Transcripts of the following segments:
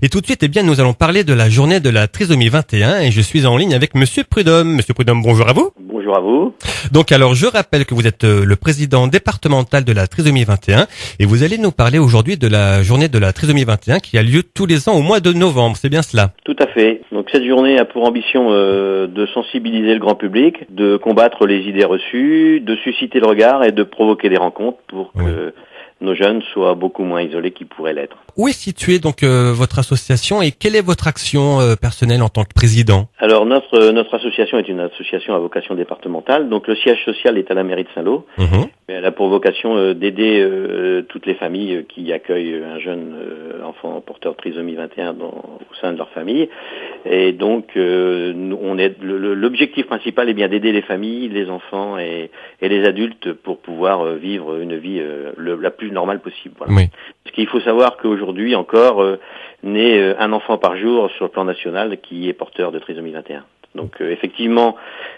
Et tout de suite, nous allons parler de la journée de la trisomie 21 et je suis en ligne avec Monsieur Prudhomme. Monsieur Prudhomme, bonjour à vous. Bonjour à vous. Donc alors, je rappelle que vous êtes le président départemental de la trisomie 21 et vous allez nous parler aujourd'hui de la journée de la trisomie 21 qui a lieu tous les ans au mois de novembre, c'est bien cela? Tout à fait. Donc cette journée a pour ambition de sensibiliser le grand public, de combattre les idées reçues, de susciter le regard et de provoquer des rencontres pour que nos jeunes soient beaucoup moins isolés qu'ils pourraient l'être. Où est située donc votre association et quelle est votre action personnelle en tant que président? Alors notre association est une association à vocation départementale, donc le siège social est à la mairie de Saint-Lô, mais elle a pour vocation d'aider toutes les familles qui accueillent un jeune enfant porteur de trisomie 21 au sein de leur famille. Et donc l'objectif principal est bien d'aider les familles, les enfants et les adultes pour pouvoir vivre une vie la plus normale possible. Voilà. Oui. Parce qu'il faut savoir qu'aujourd'hui encore naît un enfant par jour sur le plan national qui est porteur de trisomie 21. Donc effectivement,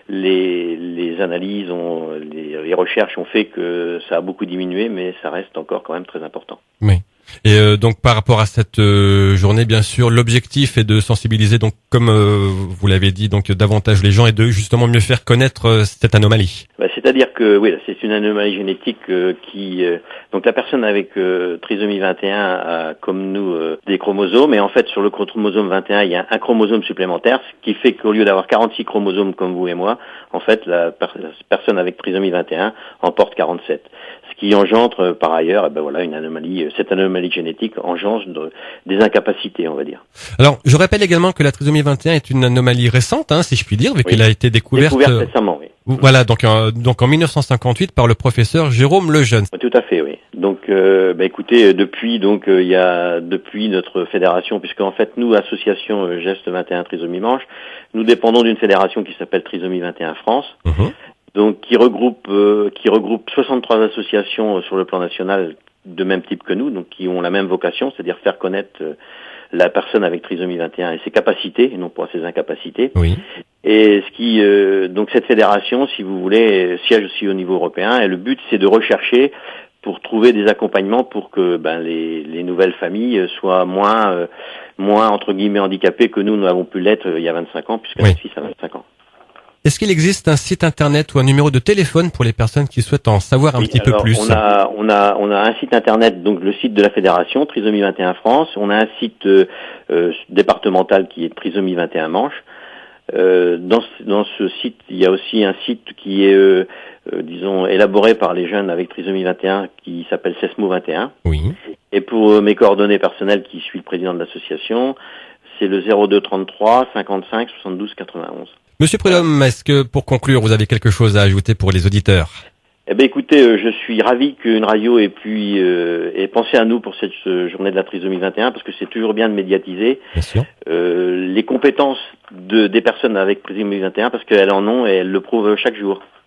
les analyses, les recherches ont fait que ça a beaucoup diminué, mais ça reste encore quand même très important. Oui. Et donc par rapport à cette journée, bien sûr, l'objectif est de sensibiliser, donc comme vous l'avez dit, donc davantage les gens et de justement mieux faire connaître cette anomalie. C'est-à-dire que oui, c'est une anomalie génétique donc la personne avec trisomie 21 a comme nous des chromosomes, et en fait sur le chromosome 21 il y a un chromosome supplémentaire, ce qui fait qu'au lieu d'avoir 46 chromosomes comme vous et moi, en fait la personne avec trisomie 21 en porte 47. Ce qui engendre par ailleurs une anomalie. Cette anomalie génétique engendre des incapacités, on va dire. Alors, je rappelle également que la trisomie 21 est une anomalie récente, si je puis dire, vu qu'elle a été découverte récemment, oui. Voilà, donc en 1958 par le professeur Jérôme Lejeune. Tout à fait, oui. Donc, écoutez, depuis notre fédération, puisque en fait nous, association Geste 21 Trisomie Manche, nous dépendons d'une fédération qui s'appelle Trisomie 21 France. Donc qui regroupe 63 associations sur le plan national de même type que nous, donc qui ont la même vocation, c'est-à-dire faire connaître la personne avec trisomie 21 et ses capacités, et non pas ses incapacités. Oui. Et donc cette fédération, si vous voulez, siège aussi au niveau européen, et le but c'est de rechercher pour trouver des accompagnements pour que les nouvelles familles soient moins entre guillemets handicapées que nous avons pu l'être il y a 25 ans, puisque notre fils a 25 ans. Est-ce qu'il existe un site internet ou un numéro de téléphone pour les personnes qui souhaitent en savoir un petit peu plus? On a un site internet, donc le site de la fédération, Trisomie 21 France. On a un site départemental qui est Trisomie 21 Manche. Dans ce site, il y a aussi un site qui est, élaboré par les jeunes avec trisomie 21 qui s'appelle SESMO 21. Oui. Et pour mes coordonnées personnelles, qui suis le président de l'association, c'est le 02 33 55 72 91. Monsieur Prudhomme, est-ce que pour conclure, vous avez quelque chose à ajouter pour les auditeurs? Écoutez, je suis ravi qu'une radio ait pensé à nous pour cette journée de la trisomie 21, parce que c'est toujours bien de médiatiser. Bien sûr. Les compétences des personnes avec trisomie 21, parce qu'elles en ont et elles le prouvent chaque jour.